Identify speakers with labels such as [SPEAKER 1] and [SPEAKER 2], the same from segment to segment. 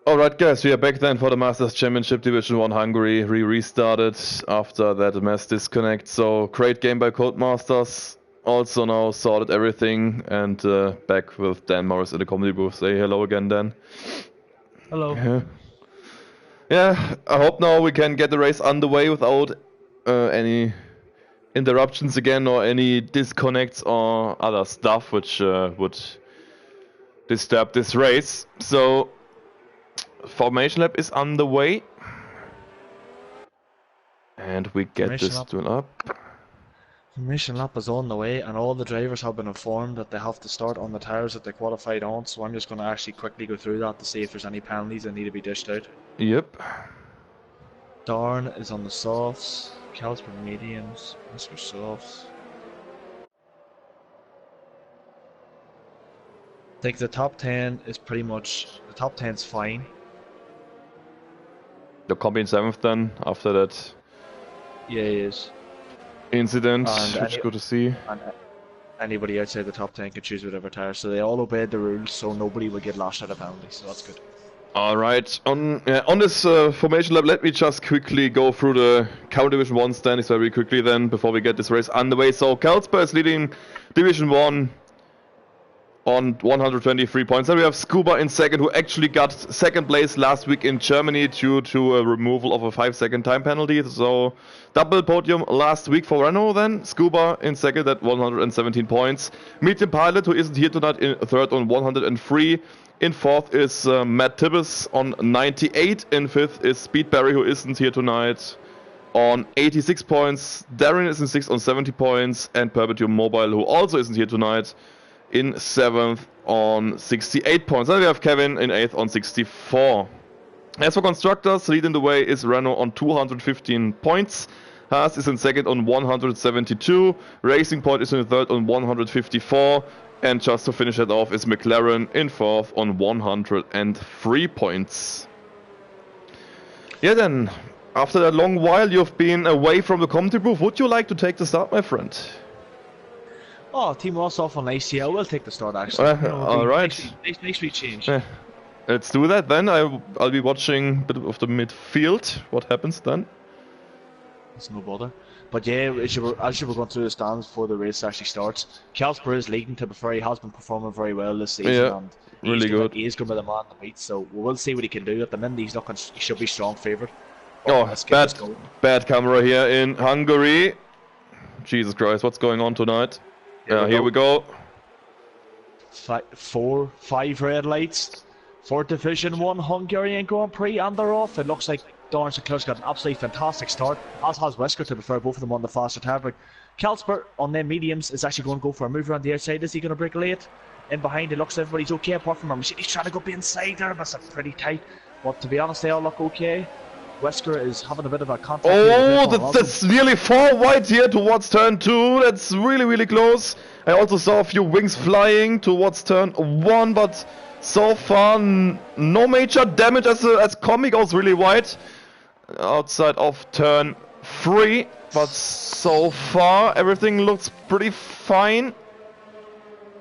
[SPEAKER 1] Alright guys, we are back then for the Masters Championship Division 1 Hungary. We restarted after that mass disconnect. So great game by Codemasters. Also now sorted everything and back with Dan Morris in the comedy booth. Say hello again, Dan.
[SPEAKER 2] Hello.
[SPEAKER 1] Yeah, I hope now we can get the race underway without any interruptions again or any disconnects or other stuff which would disturb this race. So Formation Lab is underway. And we get this duel up.
[SPEAKER 2] Formation lap is on the way, and all the drivers have been informed that they have to start on the tyres that they qualified on, so I'm just going to actually quickly go through that to see if there's any penalties that need to be dished out.
[SPEAKER 1] Yep.
[SPEAKER 2] Darn is on the softs, Calsper mediums, Mr. Softs. I think the top 10 is pretty much, the top 10's fine.
[SPEAKER 1] The combi in 7th then, after that
[SPEAKER 2] Yeah, he is.
[SPEAKER 1] Incident, which is good to see.
[SPEAKER 2] And anybody outside the top 10 can choose whatever tyre, so they all obeyed the rules, so nobody will get lashed out of penalties, so that's good.
[SPEAKER 1] Alright, on this Formation Lab, let me just quickly go through the County Division 1 standings very quickly then, before we get this race underway. So Carlsberg is leading Division 1 on 123 points. Then we have Scuba in second, who actually got second place last week in Germany due to a removal of a 5-second time penalty. So double podium last week for Renault then. Scuba in second at 117 points. Medium Pilot, who isn't here tonight, in third on 103. In fourth is Matt Tibbs on 98. In fifth is Speedberry, who isn't here tonight, on 86 points. Darren is in sixth on 70 points. And Perpetuum Mobile, who also isn't here tonight, in 7th on 68 points. Then we have Kevin in 8th on 64. As for constructors, leading the way is Renault on 215 points. Haas is in 2nd on 172. Racing Point is in 3rd on 154. And just to finish it off is McLaren in 4th on 103 points. Yeah then, after that long while you've been away from the commentary booth, would you like to take the start, my friend?
[SPEAKER 2] Oh, Team Ross off on ICL. We'll take the start actually.
[SPEAKER 1] Alright.
[SPEAKER 2] Nice change.
[SPEAKER 1] Let's do that then. I'll be watching a bit of the midfield. What happens then?
[SPEAKER 2] It's no bother. But yeah, as you were going through the stands before the race actually starts, Calsper is leading, to be fair. He has been performing very well this season.
[SPEAKER 1] Yeah,
[SPEAKER 2] and
[SPEAKER 1] really good.
[SPEAKER 2] He is going to be the man to beat, so we'll see what he can do. At the minute, he should be strong favourite.
[SPEAKER 1] Oh, bad camera here in Hungary. Jesus Christ, what's going on tonight? Here we go.
[SPEAKER 2] 5 red lights for Division 1 Hungarian Grand Prix, and they're off. It looks like Dorrance and Clutch got an absolutely fantastic start, as has Wesker, to be fair, both of them on the faster tire. But Calsper on them mediums is actually going to go for a move around the outside. Is he going to break late? In behind, it looks like everybody's okay apart from him. He's trying to go inside there, but it's pretty tight. But to be honest, they all look okay. Wesker is having a bit of a contact.
[SPEAKER 1] Oh, that's nearly 4 wide here towards turn 2. That's really close. I also saw a few wings flying towards turn 1, but so far no major damage as Comi goes really wide outside of turn 3. But so far everything looks pretty fine.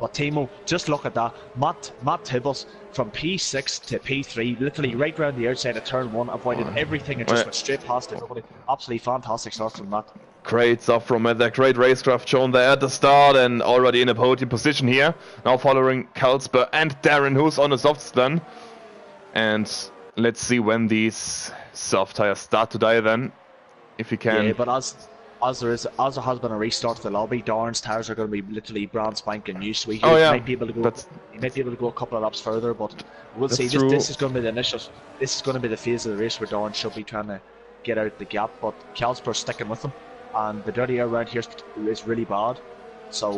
[SPEAKER 2] But Timo, just look at that. Matt Tibbles from P6 to P3, literally right round the outside of turn 1, avoided everything and just went straight past everybody. Absolutely fantastic start from Matt.
[SPEAKER 1] Great stuff from Matt. That great racecraft shown there at the start and already in a podium position here. Now following Carlsberg and Darren, who's on the softs then. And let's see when these soft tires start to die then, if he can.
[SPEAKER 2] Yeah, but as there has been a restart to the lobby, Darren's tires are going to be literally brand spanking new. So he might be able to go a couple of laps further, but we'll see. This is going to be the initial. This is going to be the phase of the race where Darren should be trying to get out the gap, but Calsper's sticking with him, and the dirty air around here is really bad. So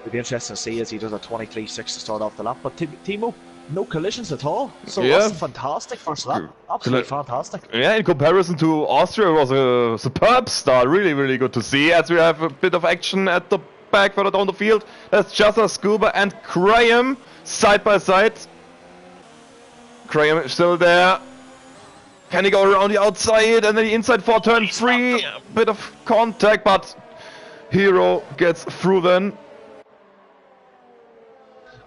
[SPEAKER 2] it'll be interesting to see as he does a 23.6 to start off the lap. But Timo, no collisions at all, so that's a fantastic first lap. Absolutely fantastic.
[SPEAKER 1] Yeah, in comparison to Austria, it was a superb start. Really good to see, as we have a bit of action at the back further down the field. That's Jassa, Scuba and Graham side by side. Graham is still there. Can he go around the outside and then the inside for turn 3? A bit of contact, but Hero gets through then.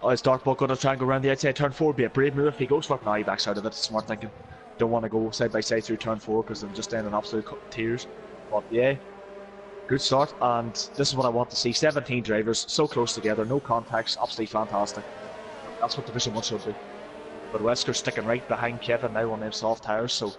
[SPEAKER 2] Oh, is Darkball going to try and go around the outside turn 4? Be a brave move if he goes for it. Now he backs out of it. Smart thinking. Don't want to go side by side through turn 4 because they're just in absolute tears. But yeah, good start. And this is what I want to see. 17 drivers, so close together, no contacts, absolutely fantastic. That's what Division 1 should be. But Wesker sticking right behind Kevin now on them soft tires. So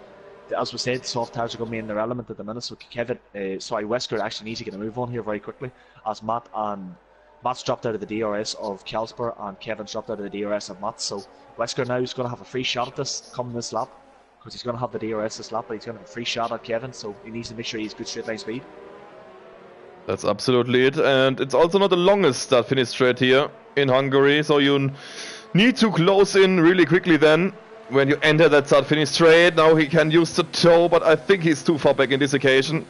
[SPEAKER 2] as we said, soft tires are going to be in their element at the minute. So Wesker actually needs to get a move on here very quickly. As Matt's dropped out of the DRS of Kelsper and Kevin's dropped out of the DRS of Matt. So Wesker now is going to have a free shot at this coming this lap. Because he's going to have the DRS this lap, but he's going to have a free shot at Kevin. So he needs to make sure he's good straight line speed.
[SPEAKER 1] That's absolutely it. And it's also not the longest start finish straight here in Hungary. So you need to close in really quickly then. When you enter that start finish straight, now he can use the toe, but I think he's too far back in this occasion.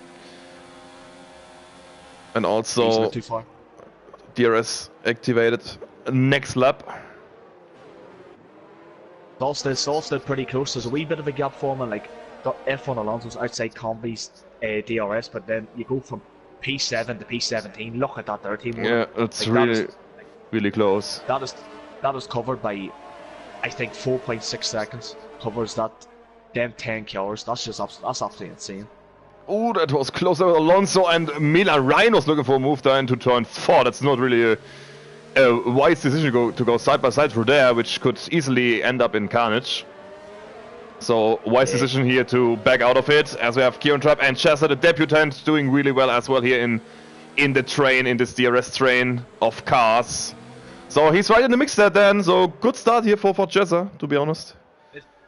[SPEAKER 1] And also
[SPEAKER 2] too far.
[SPEAKER 1] DRS activated next lap.
[SPEAKER 2] It's all still pretty close. There's a wee bit of a gap forming, like F1 Alonso's outside Combi's DRS, but then you go from P7 to P17. Look at that there, team.
[SPEAKER 1] Yeah, it's like really close.
[SPEAKER 2] That is covered by, I think, 4.6 seconds. Covers that them 10 killers. That's absolutely insane.
[SPEAKER 1] Oh, that was close with Alonso, and Milan Ryan was looking for a move there into turn 4. That's not really a wise decision to go side by side through there, which could easily end up in carnage. So wise decision here to back out of it, as we have Kieran Trapp and Chester, the debutant, doing really well as well here in the train, in this DRS train of cars. So he's right in the mix there then, so good start here for Chester, to be honest.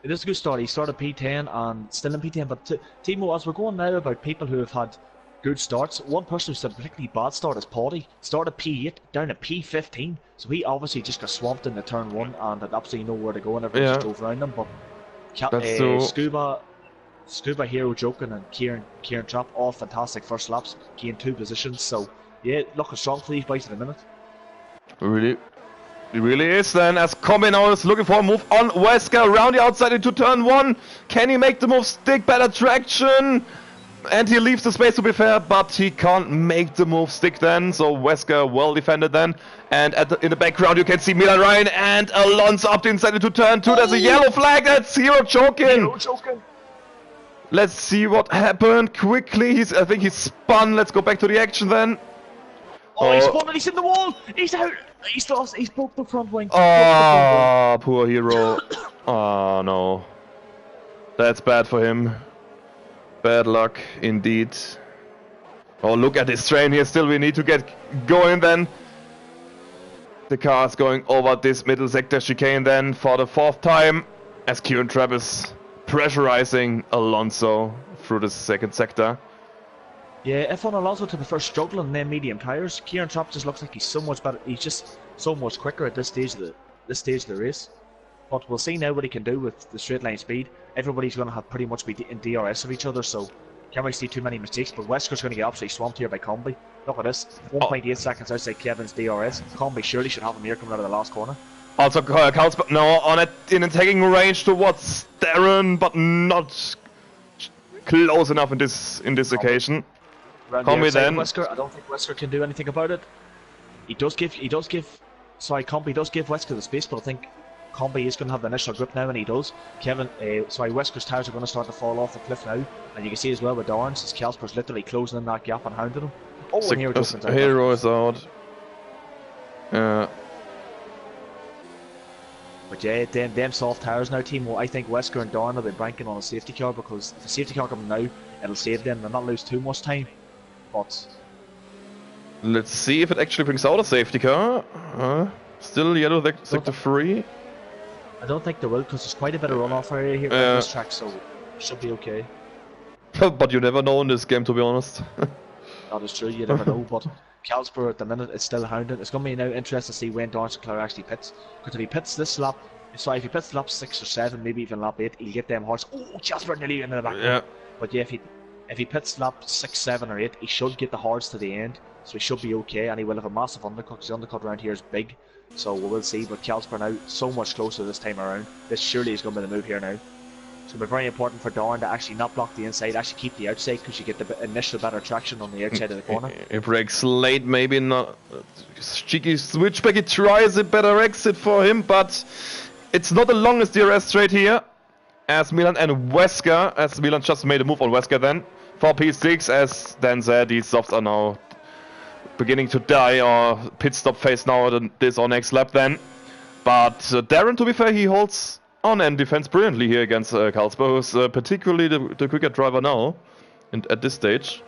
[SPEAKER 2] It is a good start. He started P10 and still in P10, but Timo, as we're going now about people who have had good starts, one person who's had a particularly bad start is Paddy. Started P8 down to P15, so he obviously just got swamped in the turn 1 and had absolutely nowhere to go, and everyone just drove around him. But Scuba Hero Joking and Kieran Trapp, all fantastic first laps, gained 2 positions. So yeah, looking strong for these boys in a minute.
[SPEAKER 1] Really? It really is then, as Combi now is looking for a move on Wesker around the outside into turn 1. Can he make the move stick? Better traction. And he leaves the space, to be fair, but he can't make the move stick then. So Wesker well defended then. And in the background you can see Milan Ryan and Alonso up the inside into turn 2. There's a yellow flag. That's Hero Choking. Let's see what happened quickly. I think he spun. Let's go back to the action then.
[SPEAKER 2] Oh, he's spun and he's in the wall. He's out. He's lost. He's broke the front wing.
[SPEAKER 1] Oh, poor Hero. Oh, no. That's bad for him. Bad luck, indeed. Oh, look at this train here. Still, we need to get going then. The car is going over this middle sector chicane then for the 4th time. As Kieran Trapp is pressurizing Alonso through the 2nd sector.
[SPEAKER 2] Yeah, F1 Alonso to prefer struggling in them medium tyres. Kieran Trapp just looks like he's so much better. He's just so much quicker at this stage of the race. But we'll see now what he can do with the straight line speed. Everybody's going to have pretty much be in DRS of each other, so can't really see too many mistakes. But Wesker's going to get absolutely swamped here by Combi. Look at this, 1.8 seconds outside Kevin's DRS. Combi surely should have him here coming out of the last corner.
[SPEAKER 1] Also, Carlsberg now in attacking range towards Darren, but not close enough in this occasion.
[SPEAKER 2] Combi then. Wesker, I don't think Wesker can do anything about it. Combi does give Wesker the space, but I think Combi is going to have the initial grip now, and he does. Wesker's tyres are going to start to fall off the cliff now, and you can see as well with Dorrance, as Kelsper's literally closing in that gap and hounding him. Oh, and
[SPEAKER 1] Hero is out.
[SPEAKER 2] But yeah, them soft tyres now, team. Well, I think Wesker and Dorn will be banking on a safety car, because if the safety car comes now, it'll save them and not lose too much time. But
[SPEAKER 1] let's see if it actually brings out a safety car. Still yellow sector 3.
[SPEAKER 2] I don't think they will, because there's quite a bit of runoff area here on this track, so it should be okay.
[SPEAKER 1] But you never know in this game, to be honest.
[SPEAKER 2] That is true, you never know, but Kelsper at the minute is still hounding. It's going to be now interesting to see when Dorn Sinclair actually pits, because if he pits this lap, if he pits lap 6 or 7, maybe even lap 8, he'll get them horse. Oh, Jasper nearly into the back.
[SPEAKER 1] Yeah.
[SPEAKER 2] But yeah, if he pits lap 6, 7 or 8, he should get the horse to the end, so he should be okay, and he will have a massive undercut, because the undercut around here is big. So we will see, but Kelsper now so much closer this time around. This surely is going to be the move here now. So it's very important for Darren to actually not block the inside, actually keep the outside, because you get the initial better traction on the outside of the corner.
[SPEAKER 1] It breaks late, maybe not. Cheeky switchback, he tries a better exit for him, but it's not the longest DRS straight here. As Milan and Wesker, as Milan just made a move on Wesker then. For P6, as Dan said, these softs are now beginning to die, or pit stop phase now, this or next lap then. But Darren, to be fair, he holds on and defends brilliantly here against Carlsberg, who's particularly the quicker driver now, and at this stage.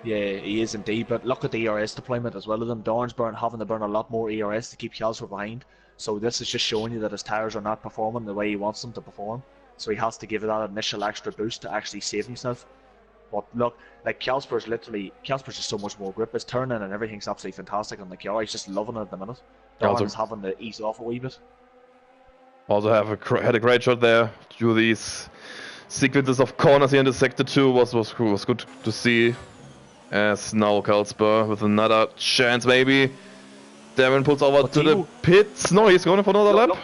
[SPEAKER 2] Yeah, he is indeed, but look at the ERS deployment as well of them. Darren's having to burn a lot more ERS to keep Carlsberg behind. So this is just showing you that his tyres are not performing the way he wants them to perform. So he has to give it that initial extra boost to actually save himself. But look, like Carlsberg's just so much more grip. His turning and everything's absolutely fantastic on the car. He's just loving it at the minute. Darren's having to ease off a wee bit.
[SPEAKER 1] Also had a great shot there through these sequences of corners here in the sector 2 was good to see. As now Carlsberg with another chance maybe. Darren pulls over to the pits. No, he's going for another lap.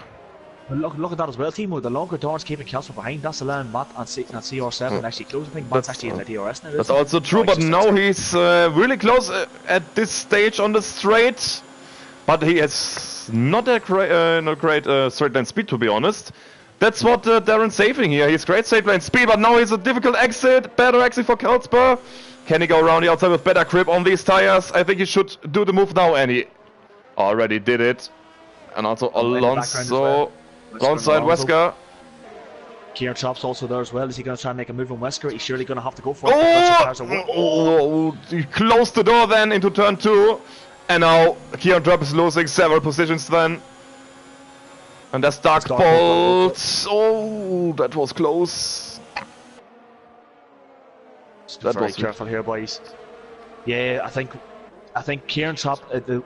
[SPEAKER 2] Look at that as well, Timo. The longer Darren's keeping Carlsberg behind, that's allowing Matt and CR7 actually close. I think Matt's actually in the DRS now.
[SPEAKER 1] That's also true, but now he's really close at this stage on the straight. But he has not a great straight line speed, to be honest. That's what Darren's saving here. He's great straight line speed, but now he's a difficult exit. Better exit for Carlsberg. Can he go around the outside with better grip on these tires? I think he should do the move now, and he already did it. And also Alonso, alongside Wesker.
[SPEAKER 2] Kieran Chopp's also there as well. Is he going to try and make a move on Wesker? He's surely going to have to go for it.
[SPEAKER 1] He closed the door then into turn 2. And now Kieran Chopp is losing several positions then. And there's Dark Bolt. Oh, that was close.
[SPEAKER 2] That very careful here, boys. Yeah, I think Kieran Chopp,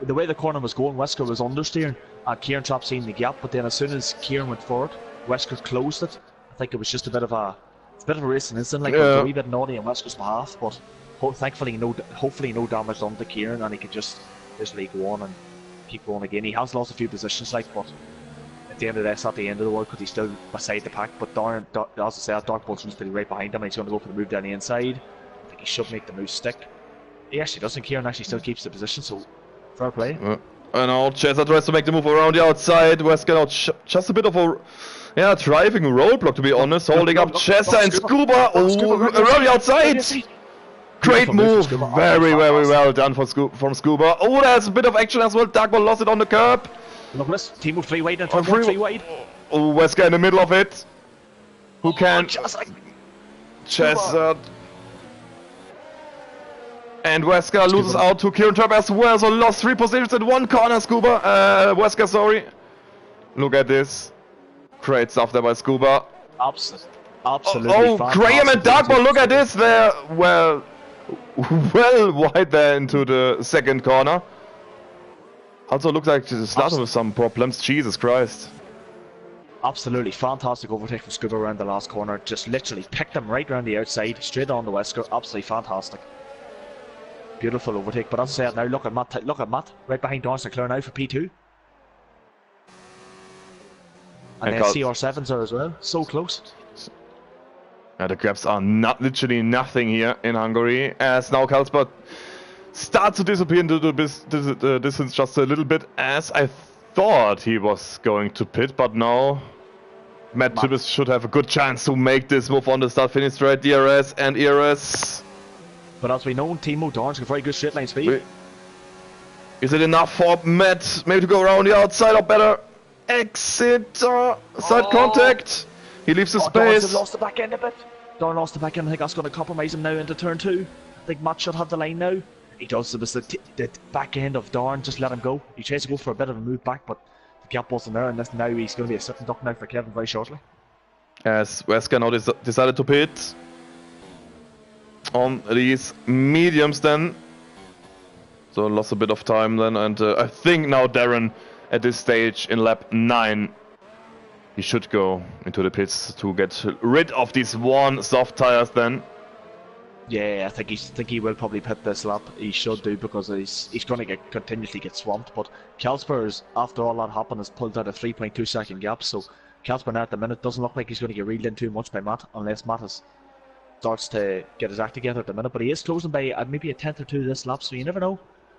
[SPEAKER 2] the way the corner was going, Wesker was understeering, and Kieran Chopp seen the gap. But then as soon as Kieran went forward, Wesker closed it. I think it was just a bit of a racing incident, like it was a wee bit naughty on Wesker's behalf. But thankfully, hopefully no damage done to Kieran, and he could just go on and keep going again. He has lost a few positions, like, but at the end of the day, it's not the end of the world because he's still beside the pack. But Darren, as I said, Dark Bolt's going to be right behind him, and he's going to go for the move down the inside. I think he should make the move stick. He actually doesn't. Kieran actually still keeps the position, so fair play.
[SPEAKER 1] And now Chesa tries to make the move around the outside. Wesker now just a bit of a driving roadblock, to be honest, holding up Chesa and Scuba. Around the outside. Great move, very well done from Scuba. Oh, there's a bit of action as well. Darkball lost it on the curb.
[SPEAKER 2] Look at this, team move 3 wide and turn 3 wide.
[SPEAKER 1] Oh, Wesker in the middle of it. Who can? Chesa. And Wesker loses out to Kieran Chopp as well, so lost 3 positions in 1 corner, Wesker, sorry. Look at this. Great stuff there by Scuba.
[SPEAKER 2] Absolutely.
[SPEAKER 1] Oh, Graham and Darkball, look at this. They're well wide there into the second corner. Also looks like it's starting with some problems, Jesus Christ.
[SPEAKER 2] Absolutely fantastic overtake from Scuba around the last corner. Just literally picked them right around the outside, straight on the Wesker. Absolutely fantastic. Beautiful overtake, but as I said, now look at Matt, right behind Don Sinclair now for P2. And then CR7s are as well, so close.
[SPEAKER 1] The gaps are literally nothing here in Hungary, as now Carlsberg starts to disappear into the distance just a little bit, as I thought he was going to pit, but now Matt Tibbs should have a good chance to make this move on the start-finish straight, DRS and ERS.
[SPEAKER 2] But as we know, Timo Darren's got very good straight line speed.
[SPEAKER 1] Is it enough for Matt maybe to go around the outside or better? Exit side contact. He leaves the space.
[SPEAKER 2] Darren lost the back end a bit. Darren lost the back end. I think that's going to compromise him now into turn 2. I think Matt should have the line now. He does. It was the back end of Darren. Just let him go. He tries to go for a bit of a move back, but the gap wasn't there. And now he's going to be a sitting duck now for Kevin very shortly.
[SPEAKER 1] As Wesker now decided to pit on these mediums then. So lost a bit of time then, and I think now Darren at this stage in lap 9 he should go into the pits to get rid of these 1 soft tires then.
[SPEAKER 2] Yeah, I think he will probably pit this lap. He should do, because he's going to continuously get swamped. But Carlsberg, after all that happened, has pulled out a 3.2 second gap, so Kasper now at the minute doesn't look like he's going to get reeled in too much by Matt, unless Matt starts to get his act together at the minute. But he is closing by maybe a tenth or two this lap, so you never know.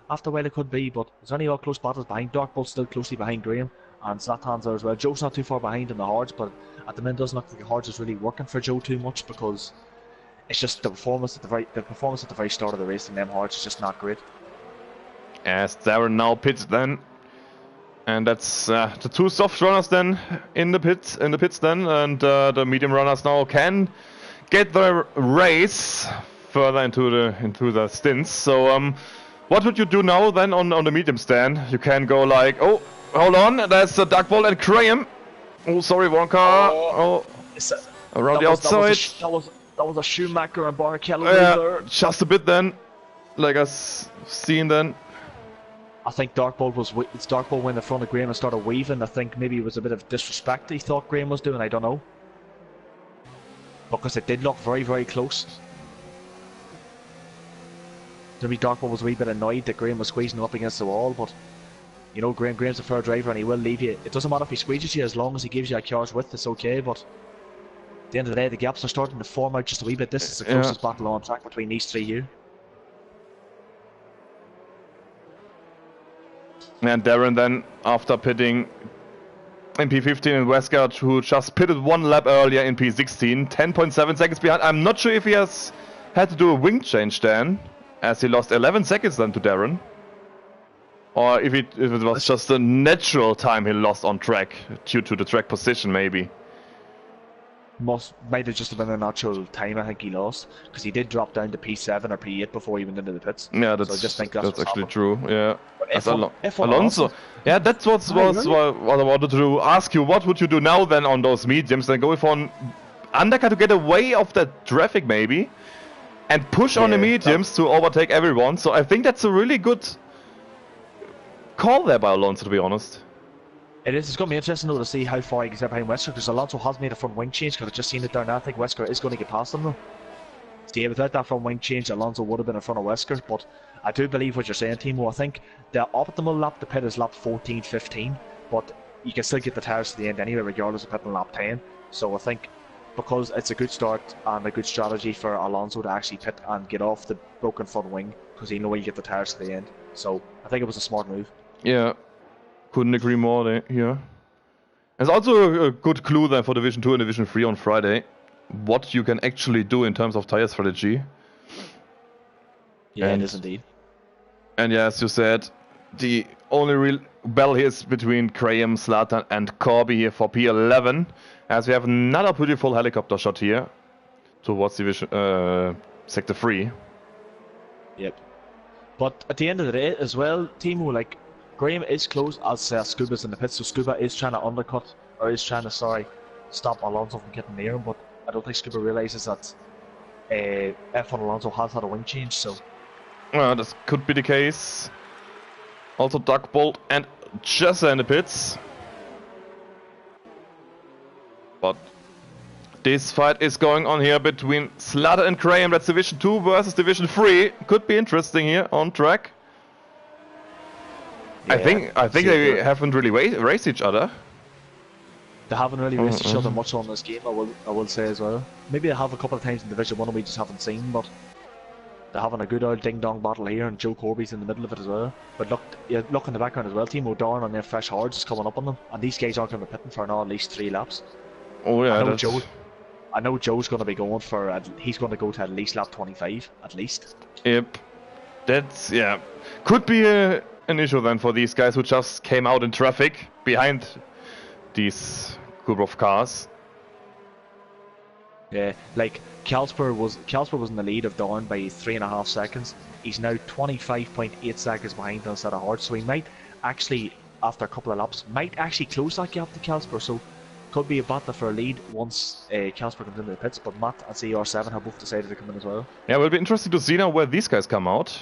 [SPEAKER 2] After a while it could be, but there's only all close battles behind. Darkbolt's still closely behind Graham, and Zlatan's there as well. Joe's not too far behind in the Hards, but at the minute it doesn't look like the Hards is really working for Joe too much, because it's just the performance at the very start of the race in them Hards is just not great.
[SPEAKER 1] As Darren now pits then, and that's the two soft runners then in the pits then, and the medium runners now can get the race further into the stints. So what would you do now then on the medium stand? You can go like, oh, hold on, there's the Darkbolt and Graham. Oh, sorry, one car. Around the outside.
[SPEAKER 2] That was a Schumacher and Barrichello.
[SPEAKER 1] Yeah, just a bit then, like us seen then.
[SPEAKER 2] I think Darkbolt went in front of Graham and started waving. I think maybe it was a bit of disrespect he thought Graham was doing. I don't know, because it did look very, very close. Maybe Darkbolt was a wee bit annoyed that Graham was squeezing up against the wall, but you know, Graham's a fair driver and he will leave you. It doesn't matter if he squeezes you, as long as he gives you a car's width, it's okay. But at the end of the day, the gaps are starting to form out just a wee bit. This is the closest battle on track between these three here.
[SPEAKER 1] And Darren then, after pitting in P15 in Westgard, who just pitted one lap earlier in P16, 10.7 seconds behind. I'm not sure if he has had to do a wing change then, as he lost 11 seconds then to Darren. Or if it was just a natural time he lost on track, due to the track position maybe.
[SPEAKER 2] Might have just been a natural time I think he lost, because he did drop down to P7 or P8 before he went into the pits.
[SPEAKER 1] Yeah, that's,
[SPEAKER 2] so I just think
[SPEAKER 1] that's actually
[SPEAKER 2] happened.
[SPEAKER 1] true, yeah.
[SPEAKER 2] F1
[SPEAKER 1] Alonso. Yeah, that's what I wanted to ask you. What would you do now then on those mediums? Then go for an undercut to get away of that traffic maybe, and push on the mediums to overtake everyone. So I think that's a really good call there by Alonso, to be honest.
[SPEAKER 2] It is. It's going to be interesting though to see how far he gets behind Wesker, because Alonso has made a front wing change, because I've just seen it there now. I think Wesker is going to get past him though. See, without that front wing change, Alonso would have been in front of Wesker, but I do believe what you're saying, Timo. I think the optimal lap to pit is lap 14-15, but you can still get the tyres to the end anyway, regardless of pitting lap 10. So I think because it's a good start and a good strategy for Alonso to actually pit and get off the broken front wing, because he knows you get the tyres to the end. So I think it was a smart move.
[SPEAKER 1] Yeah, couldn't agree more there, here. There's also a good clue there for Division 2 and Division 3 on Friday. What you can actually do in terms of tire strategy.
[SPEAKER 2] Yeah, it is indeed.
[SPEAKER 1] And yeah, as you said, the only real battle here is between Graham, Zlatan and Corby here for P11. As we have another beautiful helicopter shot here towards Division Sector 3.
[SPEAKER 2] Yep. But at the end of the day as well, Timo, like, Graham is close as Scuba's in the pits, so Scuba is trying to undercut, or is trying to, stop Alonso from getting near him, but I don't think Scuba realises that F1 Alonso has had a wing change, so...
[SPEAKER 1] Well, this could be the case. Also Darkbolt and Jessa in the pits. But this fight is going on here between Zlatan and Graham. That's Division 2 versus Division 3. Could be interesting here on track. Yeah, I think they haven't really raced each other.
[SPEAKER 2] They haven't really raced each other much on this game, I will say as well. Maybe they have a couple of times in Division 1 and we just haven't seen, but they're having a good old ding-dong battle here, and Joe Corby's in the middle of it as well. But look in the background as well, Timo Darn on their fresh Hards is coming up on them, and these guys aren't going to be pitting for now at least 3 laps.
[SPEAKER 1] Oh yeah,
[SPEAKER 2] I know Joe's going to be going for, he's going to go to at least lap 25, at least.
[SPEAKER 1] Yep. That's, yeah, could be an issue then for these guys who just came out in traffic behind these group of cars.
[SPEAKER 2] Yeah, like Kalsper was in the lead of Dawn by 3.5 seconds. He's now 25.8 seconds behind on a set of Hards, so he might actually, after a couple of laps, might actually close that gap to Kalsper. So could be a battle for a lead once Kalsper comes into the pits. But Matt and CR7 have both decided to come in as well.
[SPEAKER 1] Yeah, it'll be interesting to see now where these guys come out.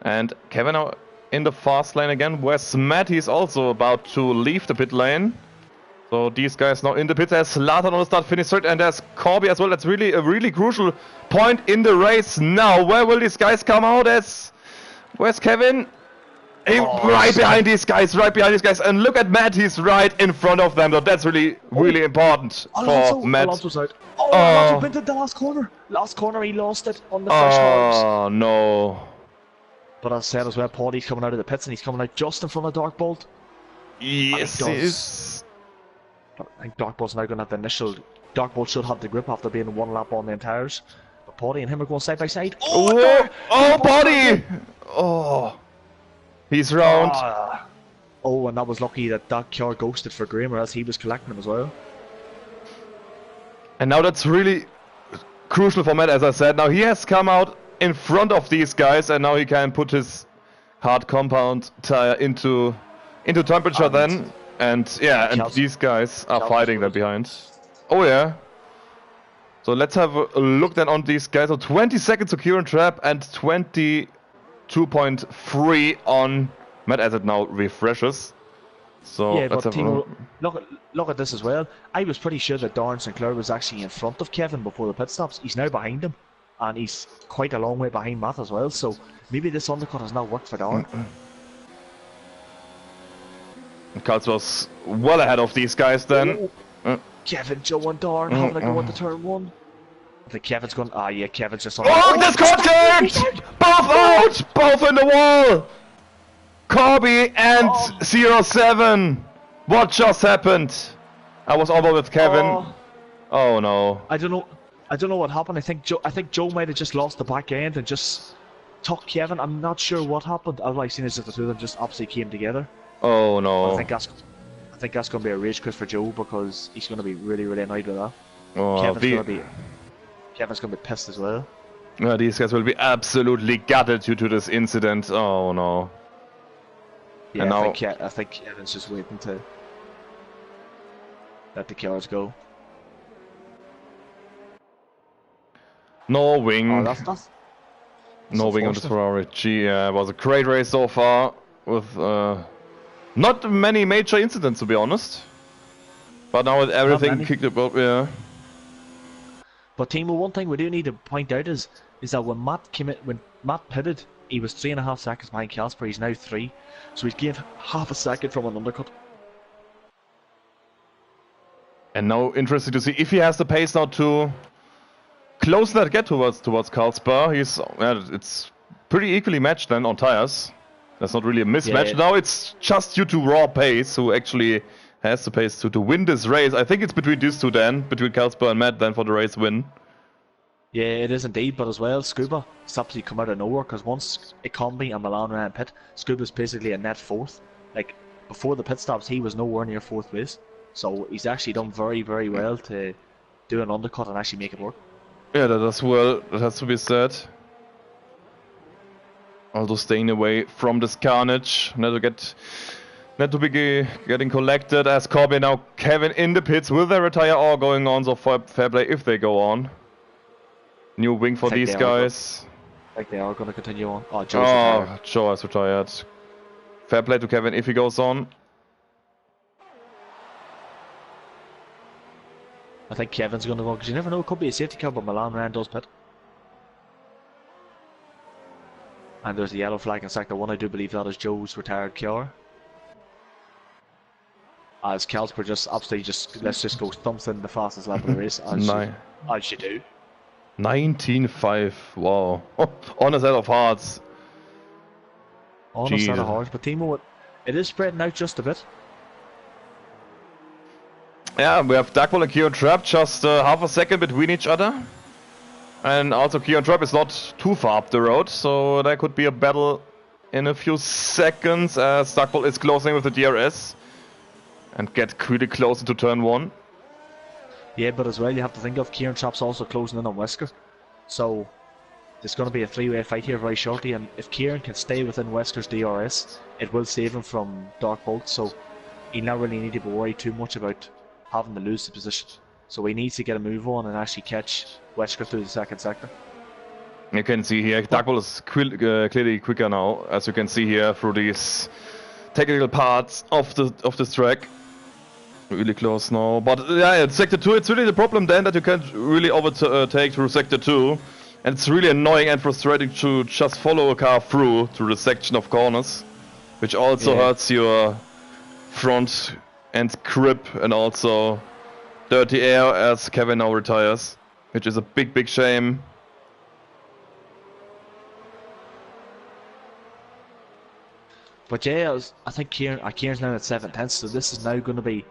[SPEAKER 1] And Kevin now in the fast lane again. Where's Matt? He's also about to leave the pit lane. So these guys now in the pits. There's Zlatan on the start finish third, and there's Corby as well. That's really a really crucial point in the race now. Where will these guys come out as? Where's Kevin? Right behind these guys, and look at Matt, he's right in front of them, so that's really important for Matt.
[SPEAKER 2] Alonso's out. Alonso went to the last corner. Last corner, he lost it on the fresh harbs.
[SPEAKER 1] Oh, no.
[SPEAKER 2] But as I said as well, Paudie's coming out of the pits and he's coming out just in front of Dark Bolt.
[SPEAKER 1] Yes, he is.
[SPEAKER 2] But I think Dark Bolt's now going to have the initial... Dark Bolt should have the grip after being one lap on the tires. But Paudie and him are going side by side.
[SPEAKER 1] Oh, Paudie! Oh. He's round.
[SPEAKER 2] Oh, and that was lucky that car ghosted for Graham, or else he was collecting him as well.
[SPEAKER 1] And now that's really crucial for Matt, as I said. Now he has come out in front of these guys, and now he can put his hard compound tire into temperature then. And yeah, and these guys are fighting there behind. Oh yeah. So let's have a look then on these guys. So 20 seconds to Kieran Trapp and 22.3 on Matt as it now refreshes. So
[SPEAKER 2] yeah,
[SPEAKER 1] let's
[SPEAKER 2] but
[SPEAKER 1] have a
[SPEAKER 2] look at this as well. I was pretty sure that Darren Sinclair was actually in front of Kevin before the pit stops. He's now behind him, and he's quite a long way behind Matt as well. So maybe this undercut has not worked for Darren.
[SPEAKER 1] Carls was well ahead of these guys then.
[SPEAKER 2] Kevin, Joe, and Darren having a go into turn one. I think Kevin's going. Yeah, Kevin's just on.
[SPEAKER 1] Oh, that's contact! Both out! Both in the wall! Corby and 07. What just happened? I was over with Kevin. Oh no.
[SPEAKER 2] I don't know what happened. I think Joe might have just lost the back end and just took Kevin. I'm not sure what happened. All I've seen is that the two of them just absolutely came together.
[SPEAKER 1] Oh no.
[SPEAKER 2] I think that's going to be a rage quit for Joe because he's going to be really annoyed with that.
[SPEAKER 1] Oh,
[SPEAKER 2] Kevin's going to be pissed as well.
[SPEAKER 1] Yeah, these guys will be absolutely gutted due to this incident. Oh no.
[SPEAKER 2] Yeah, and I think Kevin's just waiting to let the cars go.
[SPEAKER 1] No wing.
[SPEAKER 2] Oh, that's
[SPEAKER 1] no wing on the Ferrari. Gee, it was a great race so far with not many major incidents, to be honest. But now everything kicked up, yeah.
[SPEAKER 2] But Timo, one thing we do need to point out is that when Matt pitted, he was 3.5 seconds behind Casper. He's now 3, so he's gained half a second from an undercut. And
[SPEAKER 1] now, interesting to see if he has the pace now to close that gap towards Carlsberg. It's pretty equally matched then on tires. That's not really a mismatch. Yeah. Now it's just due to raw pace who actually has the pace to win this race. I think it's between these two then, between Carlsberg and Matt then for the race win.
[SPEAKER 2] Yeah, it is indeed, but as well, Scuba absolutely come out of nowhere because once Economy and Milan ran pit, Scuba's basically a net 4th. Like, before the pit stops, he was nowhere near 4th place. So he's actually done very well to do an undercut and actually make it work.
[SPEAKER 1] Yeah, that has to be said. Also staying away from this carnage, not to be getting collected as Corby now Kevin in the pits. Will they retire or going on? So fair play if they go on. New wing for these guys.
[SPEAKER 2] I think they are going to continue on. Oh,
[SPEAKER 1] Joe has retired. Fair play to Kevin if he goes on.
[SPEAKER 2] I think Kevin's going to go because you never know. It could be a safety car, but Milan ran does pit. And there's the yellow flag in sector 1. I do believe that is Joe's retired car. As Carlsberg just absolutely let's just go thumps in the fastest lap of the race as you do.
[SPEAKER 1] 19.5. Wow. On a set of hearts.
[SPEAKER 2] On a set of hearts, but Timo, it is spreading out just a bit.
[SPEAKER 1] Yeah, we have Dagwall and Kieran Trapp just half a second between each other. And also Kieran Trapp is not too far up the road, so there could be a battle in a few seconds as Dagwall is closing with the DRS. And get really close into turn 1.
[SPEAKER 2] Yeah, but as well you have to think of Kieran Trapp's also closing in on Wesker. So there's going to be a 3-way fight here very shortly, and if Kieran can stay within Wesker's DRS, it will save him from Dark Bolt, so he'll not really need to be worried too much about having to lose the position. So he needs to get a move on and actually catch Wesker through the second sector.
[SPEAKER 1] You can see here, Darkball is clearly quicker now, as you can see here through these technical parts of this track. Really close now, but yeah, in sector 2 it's really the problem then that you can't really overtake through sector 2, and it's really annoying and frustrating to just follow a car through the section of corners. which also hurts your front end grip and also dirty air as Kevin now retires, which is a big shame.
[SPEAKER 2] But yeah, I think Kieran's now at 7/10, so this is now going to be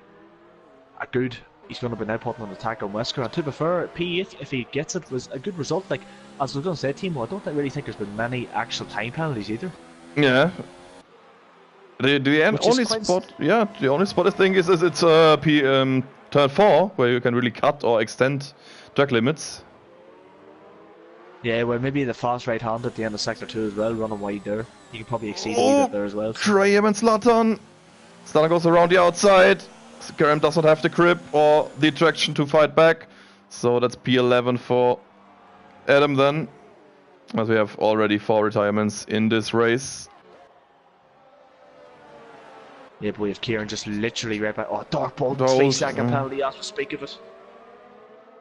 [SPEAKER 2] a good. He's going to be now putting an attack on Wesker. And to be fair, P8, if he gets it, was a good result. Like, as I was going to say, Timo, I don't really think there's been many actual time penalties either.
[SPEAKER 1] Yeah. The only spot, the only spot I think is it's turn 4, where you can really cut or extend track limits.
[SPEAKER 2] Yeah, well, maybe the fast right hand at the end of sector 2 as well, running wide there. You can probably exceed a little bit there as well.
[SPEAKER 1] Graham and Zlatan. Zlatan goes around the outside. Graham does not have the grip or the traction to fight back. So that's P11 for Adam then. As we have already 4 retirements in this race.
[SPEAKER 2] Yeah, but we have Kieran just literally right back. Oh, dark ball, 3-second penalty as we speak of it.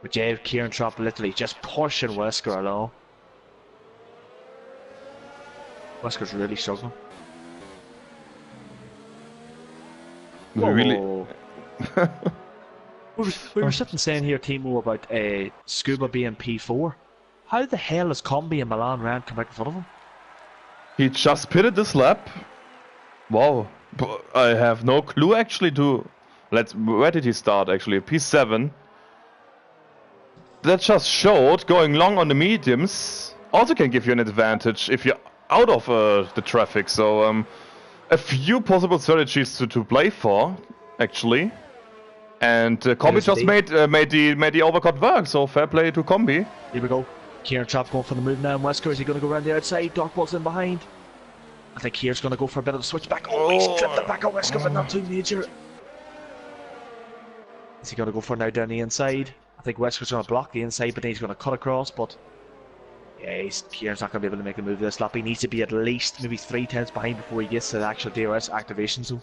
[SPEAKER 2] But yeah, Kieran Trapp literally just pushing Wesker along. Wesker's really struggling.
[SPEAKER 1] Really?
[SPEAKER 2] we were sitting saying here, Timo, about Scuba being P4. How the hell has Combi and Milan Rand come back in front of him?
[SPEAKER 1] He just pitted this lap. Wow. I have no clue actually where did he start actually? P7. That just showed going long on the mediums also can give you an advantage if you're out of the traffic. So a few possible strategies to play for actually. And Combi just made the overcut work. So fair play to Combi.
[SPEAKER 2] Here we go. Kieran Trapp going for the move now. And Wesker, is he going to go around the outside? Darkball's in behind. I think Kieran's going to go for a bit of a switch back. Oh, he's clipped it back on Wesker, but not too major. Is he going to go for now down the inside? I think Wesker's going to block the inside, but then he's going to cut across. But yeah, Kieran's not going to be able to make a move this lap. He needs to be at least maybe 3 tenths behind before he gets to the actual DRS activation zone,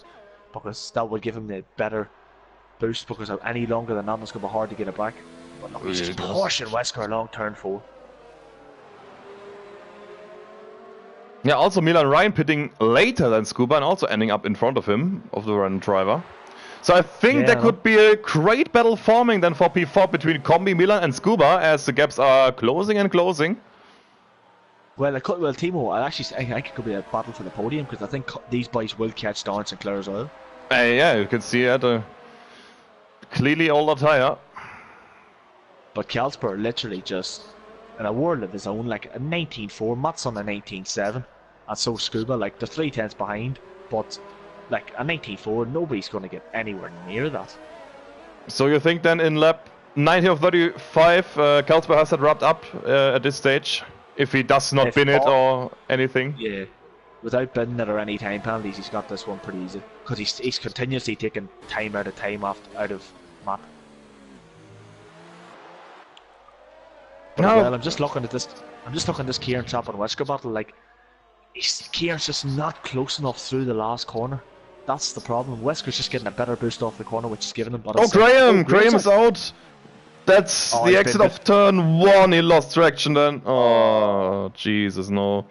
[SPEAKER 2] because that will give him the better boost. Because any longer than that, it's going to be hard to get it back. But look, he's just pushing Wesker along turn 4.
[SPEAKER 1] Yeah, also Milan Ryan pitting later than Scuba and also ending up in front of him, of the run driver. So I think there could be a great battle forming then for P4 between Combi, Milan and Scuba as the gaps are closing and closing.
[SPEAKER 2] Well, Timo, I think it could be a battle for the podium because I think these boys will catch Darren Sinclair as well.
[SPEAKER 1] Yeah, you can see it. Clearly older tyre.
[SPEAKER 2] But Karlsberg literally just in a world of his own, like a 19.4, Matt's on a 19.7, and so Scuba, like they're 3 tenths behind, but like a 19.4, nobody's going to get anywhere near that.
[SPEAKER 1] So you think then in lap 90 of 35, Karlsberg has it wrapped up at this stage, if he does not bin it or anything?
[SPEAKER 2] Yeah, without binning it or any time penalties, he's got this one pretty easy, because he's continuously taking time out of Matt. Well, I'm just looking at this Kieran Trapp and Wesker battle. Like, Kieran's just not close enough through the last corner. That's the problem. Wesker's just getting a better boost off the corner, which is giving him. But
[SPEAKER 1] Graham's out. That's the exit of turn 1. He lost traction then. Oh, Jesus, no.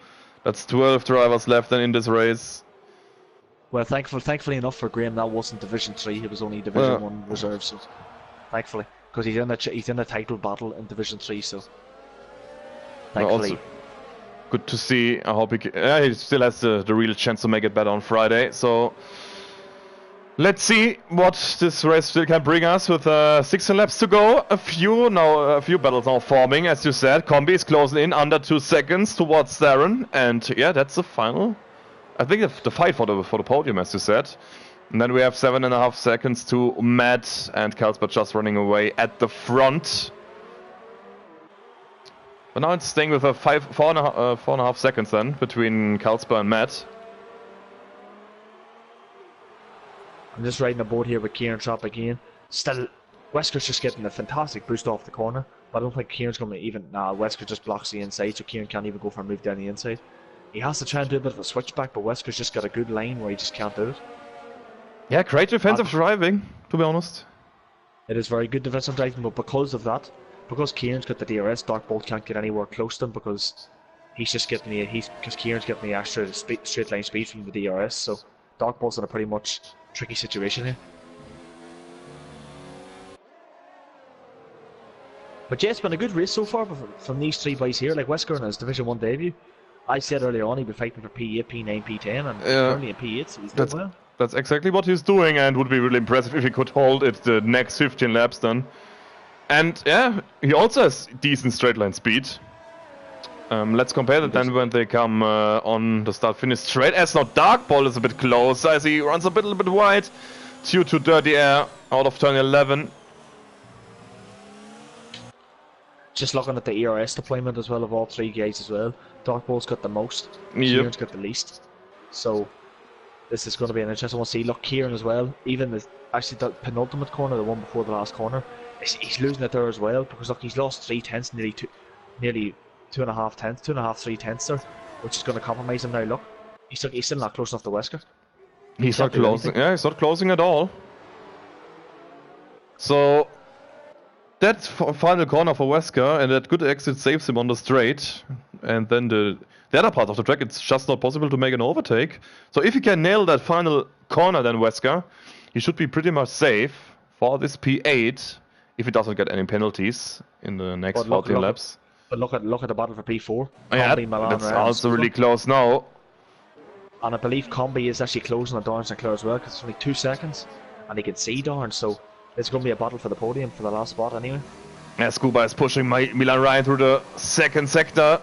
[SPEAKER 1] That's 12 drivers left then in this race.
[SPEAKER 2] Well, thankfully enough for Graham, that wasn't Division 3. It was only Division 1 reserve. So, thankfully. Because he's in a title battle in Division 3, so thankfully.
[SPEAKER 1] Good to see. I hope he still has the real chance to make it better on Friday. So let's see what this race still can bring us with 16 laps to go. A few battles now forming, as you said. Combi is closing in under 2 seconds towards Darren, and yeah, that's the final. I think the fight for the podium, as you said. And then we have 7.5 seconds to Matt and Karlsberg just running away at the front. But now it's staying with a 4.5 seconds then between Karlsberg and Matt.
[SPEAKER 2] I'm just riding aboard here with Kieran Trapp again. Still, Wesker's just getting a fantastic boost off the corner. But I don't think Kieran's going to even... Nah, Wesker just blocks the inside, so Kieran can't even go for a move down the inside. He has to try and do a bit of a switchback, but Wesker's just got a good line where he just can't do it.
[SPEAKER 1] Yeah, great defensive driving, to be honest.
[SPEAKER 2] It is very good defensive driving, but because of that, because Kieran's got the DRS, Dark Bolt can't get anywhere close to him because he's just getting because Kieran's getting the extra straight line speed from the DRS, so Dark Bolt's in a pretty much tricky situation here. But yeah, it's been a good race so far from these three boys here. Like Wesker in his Division 1 debut, I said earlier on he'd be fighting for P8, P9, P10, and he's currently in P8, so he's doing well.
[SPEAKER 1] That's exactly what he's doing, and would be really impressive if he could hold it the next 15 laps then. And yeah, he also has decent straight line speed. Let's compare that then when they come on the start-finish straight. As now Dark Bolt is a bit close, as he runs a little bit wide due to dirty air out of turn 11.
[SPEAKER 2] Just looking at the ERS deployment as well of all three guys as well. Dark Bolt's got the most, Kieran's got the least. So this is going to be an interesting one to see. Look, Kieran as well, even actually the penultimate corner, the one before the last corner, he's losing it there as well, because look, he's lost 3 tenths, nearly 2.5 tenths, 3 tenths there, which is going to compromise him now. Look, he's still not close enough to Wesker.
[SPEAKER 1] He's not closing, yeah, he's not closing at all. So that final corner for Wesker, and that good exit saves him on the straight. And then the other part of the track, it's just not possible to make an overtake. So if he can nail that final corner, then Wesker, he should be pretty much safe for this P8 if he doesn't get any penalties in the next 14 laps.
[SPEAKER 2] But look at the battle for P4.
[SPEAKER 1] Yeah, that's also really close now.
[SPEAKER 2] And I believe Combi is actually closing on Dorn Sinclair as well, because it's only 2 seconds, and he can see Dorn, so it's going to be a battle for the podium for the last spot anyway.
[SPEAKER 1] Yeah, Scuba is pushing Milan Ryan through the second sector.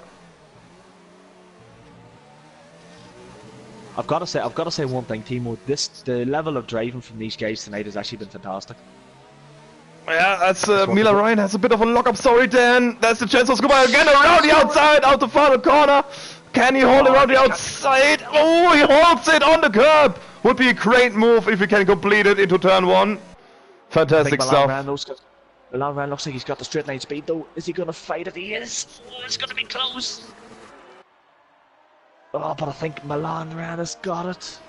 [SPEAKER 2] I've got to say one thing, Timo. The level of driving from these guys tonight has actually been fantastic.
[SPEAKER 1] Yeah, that's Milan Ryan has a bit of a lock-up. Sorry, Dan. That's the chance for Scuba again around the outside, out the final corner. Can he hold around the outside? Oh, he holds it on the curb. Would be a great move if he can complete it into turn 1. Fantastic stuff.
[SPEAKER 2] Milan Ryan looks like he's got the straight line speed though. Is he going to fight it? He is. Oh, it's going to be close. Oh, but I think Milan Ryan has got it.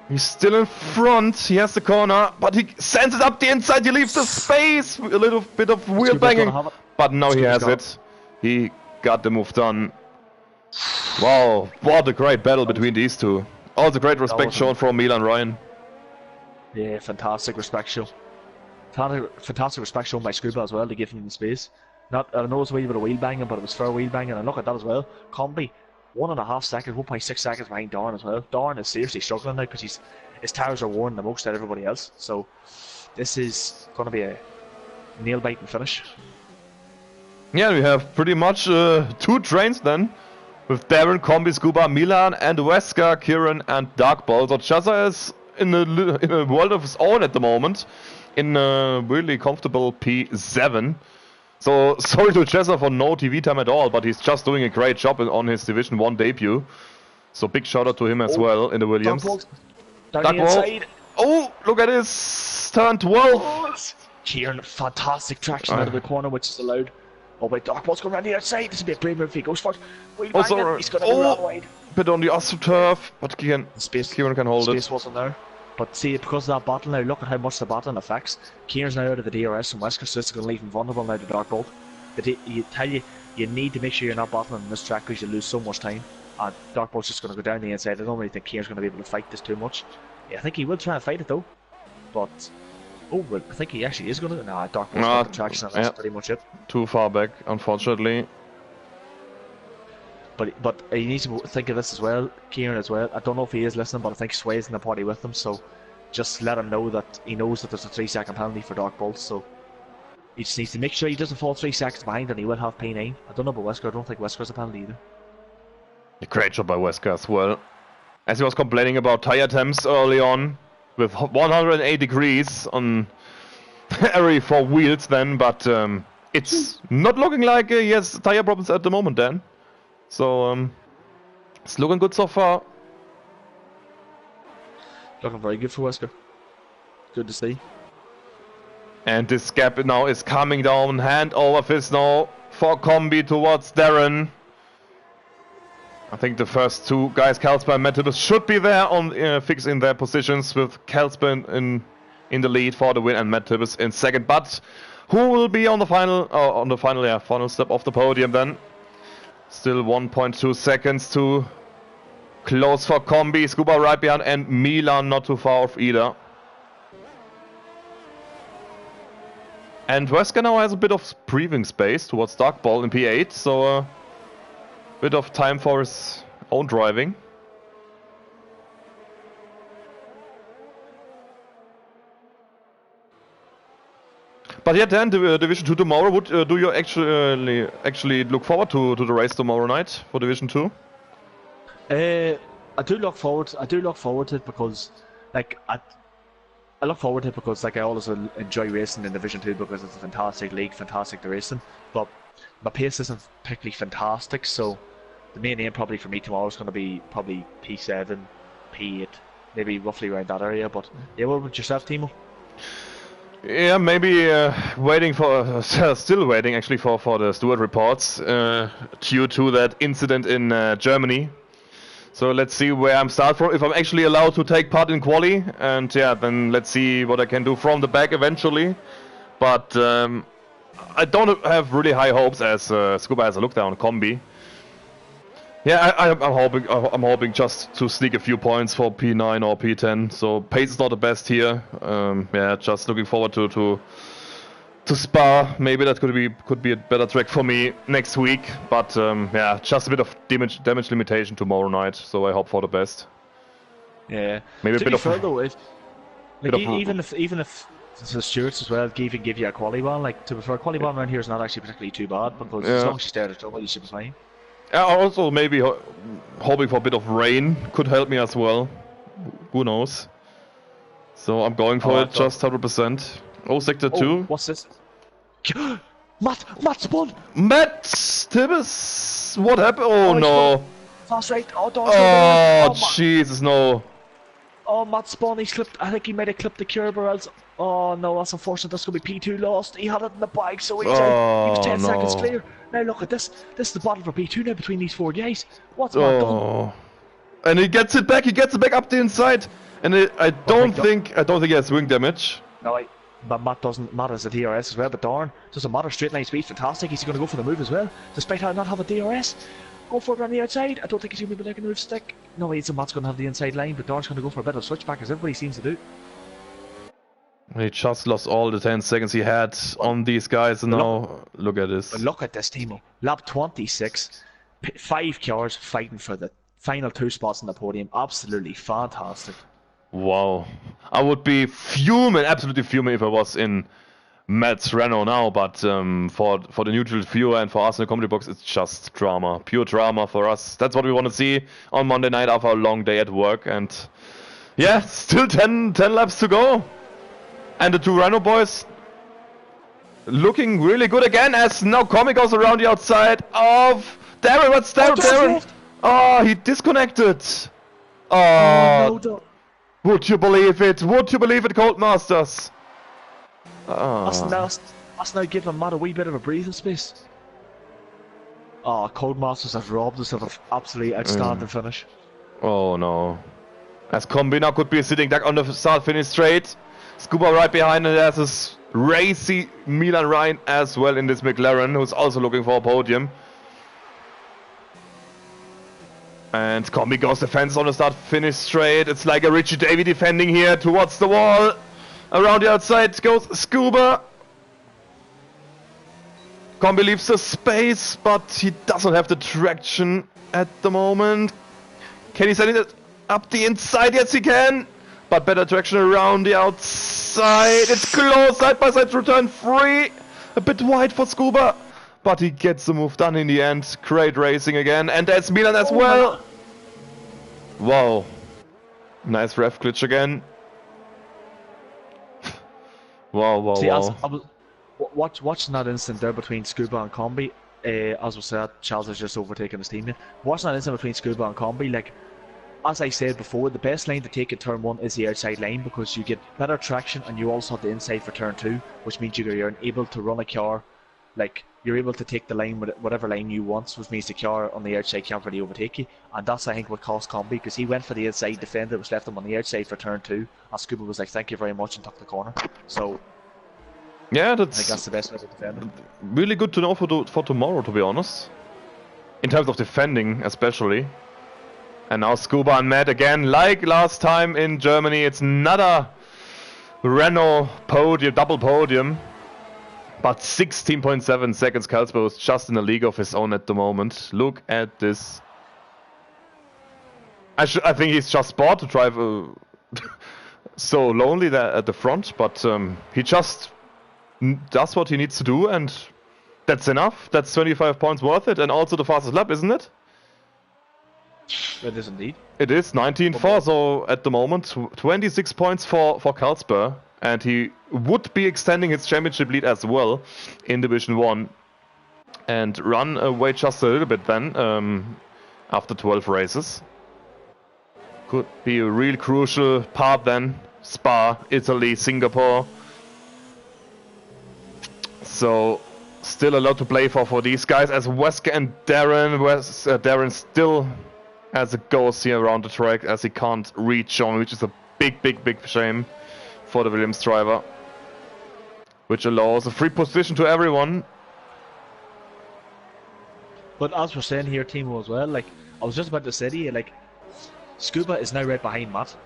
[SPEAKER 1] He's still in front. He has the corner, but he sends it up the inside. He leaves the space. A little bit of wheel banging. But now he has it. He got the move done. Wow, what a great battle between these two. Also great respect shown from Milan Ryan.
[SPEAKER 2] Yeah, fantastic respect show. Fantastic respect shown by Scuba as well to give him the space. I know it was a wee bit of wheel banging, but it was fair wheel banging, and look at that as well. Combi, 1.5 seconds, 1.6 seconds behind Dorn as well. Dorn is seriously struggling now because his tires are worn the most out of everybody else. So this is going to be a nail-biting finish.
[SPEAKER 1] Yeah, we have pretty much 2 trains then. With Darren, Combi, Scuba, Milan, and Wesker, Kieran, and Dark Bolt. So Chaza is in a world of his own at the moment. In a really comfortable P7. So sorry to Chaza for no TV time at all, but he's just doing a great job on his Division 1 debut. So big shout out to him as well in the Williams.
[SPEAKER 2] Dark Bolt.
[SPEAKER 1] Oh, look at this. Turn 12.
[SPEAKER 2] Oh, Kieran, fantastic traction out of the corner, which is allowed. Oh wait, Dark Bolt's going around the outside. This will be a brave move if he goes for it. He's going to be right wide.
[SPEAKER 1] Bit on the AstroTurf, but Kieran can hold it.
[SPEAKER 2] Space wasn't there. But see, because of that battle now, look at how much the battle affects. Kieran's now out of the DRS from Wesker, so this is going to leave him vulnerable now to Dark Bolt. But you need to make sure you're not battling on this track because you lose so much time. And Dark Bolt's just going to go down the inside. I don't really think Kieran's going to be able to fight this too much. Yeah, I think he will try and fight it though. But I think he actually is going to. Nah, Dark Bolt's got the traction, and that's pretty much it.
[SPEAKER 1] Too far back, unfortunately.
[SPEAKER 2] But he needs to think of this as well, Kieran as well. I don't know if he is listening, but I think Sway's in the party with him, so just let him know that he knows that there's a 3-second penalty for Dark Bolt, so he just needs to make sure he doesn't fall 3 seconds behind, and he will have P9. I don't know about Wesker, I don't think Wesker's a penalty either.
[SPEAKER 1] A great job by Wesker as well. As he was complaining about tire temps early on, with 108 degrees on every 4 wheels then, but it's not looking like he has tire problems at the moment then. So, it's looking good so far.
[SPEAKER 2] Looking very good for Wesker. Good to see.
[SPEAKER 1] And this gap now is coming down. Hand over fist now for Combi towards Darren. I think the first 2 guys, Kalsper and Mattibus, should be there on fixing their positions, with Kalsper in the lead for the win and Mattibus in second. But who will be on the final step of the podium then? Still 1.2 seconds to close for Combi. Scuba right behind, and Milan not too far off either. And Wesker now has a bit of breathing space towards Dark Ball in P8, so a bit of time for his own driving. But yeah, Dan, Division 2 tomorrow, do you actually look forward to the race tomorrow night for Division 2?
[SPEAKER 2] I do look forward to it because, like, I look forward to it because, like, I always enjoy racing in Division 2 because it's a fantastic league, fantastic to racing. But my pace isn't particularly fantastic, so the main aim probably for me tomorrow is going to be probably P7, P8, maybe roughly around that area. But yeah, what about yourself, Timo?
[SPEAKER 1] Yeah, maybe waiting for, still waiting actually for the steward reports due to that incident in Germany. So let's see where I'm start from, if I'm actually allowed to take part in quali, and yeah, then let's see what I can do from the back eventually. But I don't have really high hopes as Scuba has a look down Combi. Yeah, I'm hoping just to sneak a few points for P9 or P10. So pace is not the best here. Yeah, just looking forward to Spa. Maybe that could be a better track for me next week. But yeah, just a bit of damage limitation tomorrow night. So I hope for the best.
[SPEAKER 2] Yeah.
[SPEAKER 1] Maybe a bit of.
[SPEAKER 2] Though, even if the stewards as well even give you a quali one, like to be fair, a quali one around here is not actually particularly too bad because as long as you stay out of trouble, you should be fine.
[SPEAKER 1] Also, maybe hoping for a bit of rain could help me as well. Who knows? So I'm going for it, just 100%. Oh, sector 2.
[SPEAKER 2] What's this? Matt spun!
[SPEAKER 1] Matt Tibbs! What happened? Oh no!
[SPEAKER 2] Fast right.
[SPEAKER 1] Oh, Jesus, no.
[SPEAKER 2] Oh, Matt spun. He slipped. I think he might have clipped the curb or else. Oh no, that's unfortunate. That's going to be P2 lost. He had it in the bike, so he was 10 seconds clear. Now look at this. This is the battle for P2 now between these 4 guys. What's Matt done?
[SPEAKER 1] And he gets it back. He gets it back up the inside. And I don't think he has wing damage.
[SPEAKER 2] No, but Matt doesn't. Matt has a DRS as well. But darn, doesn't matter. Straight line speed, fantastic. He's going to go for the move as well, despite not having DRS. Go for it on the outside. I don't think he's going to be like a move stick. No, Matt's going to have the inside line, but Darn's going to go for a bit of switchback as everybody seems to do.
[SPEAKER 1] He just lost all the 10 seconds he had on these guys, and now look at this.
[SPEAKER 2] But look at this, Timo. Lap 26, 5 cars fighting for the final 2 spots on the podium. Absolutely fantastic.
[SPEAKER 1] Wow. I would be fuming, absolutely fuming if I was in Matt's Renault now, but for the neutral viewer and for us in the comedy box, it's just drama. Pure drama for us. That's what we want to see on Monday night after a long day at work. And yeah, still 10 laps to go. And the 2 Renault boys looking really good again as now Comic goes around the outside of Darren. What's Darren? Oh, he disconnected. Oh,
[SPEAKER 2] no,
[SPEAKER 1] would you believe it? Would you believe it, Cold Masters?
[SPEAKER 2] That's now giving Matt a wee bit of a breathing space. Oh, Cold Masters have robbed us of an absolutely outstanding finish.
[SPEAKER 1] Oh no. As Combi now could be sitting back on the start finish straight. Scuba right behind, and there's this racy Milan Ryan as well in this McLaren, who's also looking for a podium. And Combi goes defense on the start finish straight. It's like a Richie Davey defending here towards the wall. Around the outside goes Scuba. Combi leaves the space, but he doesn't have the traction at the moment. Can he send it up the inside? Yes, he can. But better traction around the outside. It's close. Side by side return free. A bit wide for Scuba. But he gets the move done in the end. Great racing again. And there's Milan as well. Wow. Nice ref glitch again. Wow.
[SPEAKER 2] See, I was watching that instant there between Scuba and Combi. As we said, Charles has just overtaken his teammate. Watching that instant between Scuba and Combi, like, as I said before, the best line to take in turn 1 is the outside line because you get better traction and you also have the inside for turn 2, which means you're able to run a car, like, you're able to take the line with whatever line you want, which means the car on the outside can't really overtake you. And that's, I think, what cost Combi, because he went for the inside defender, which left him on the outside for turn 2, and Scuba was like, thank you very much, and took the corner. So
[SPEAKER 1] yeah,
[SPEAKER 2] I think that's the best way to defend it.
[SPEAKER 1] Really good to know for tomorrow, to be honest. in terms of defending especially. And now Scuba and Matt again, like last time in Germany, it's another Renault podium, double podium. But 16.7 seconds, Carlsberg is just in a league of his own at the moment. Look at this. I think he's just bored to drive so lonely there at the front, but he just does what he needs to do, and that's enough. That's 25 points worth it, and also the fastest lap, isn't it?
[SPEAKER 2] It is indeed.
[SPEAKER 1] It is 19.4, so at the moment 26 points for Carlsberg, and he would be extending his championship lead as well in Division 1 and run away just a little bit then after 12 races. Could be a real crucial part then. Spa, Italy, Singapore. So still a lot to play for these guys, as Wesker and Darren. Darren still has a ghost here around the track as he can't reach on, which is a big shame for the Williams driver. Which allows a free position to everyone.
[SPEAKER 2] But as we're saying here, Timo, as well, like, I was just about to say to you, like, Scuba is now right behind Matt.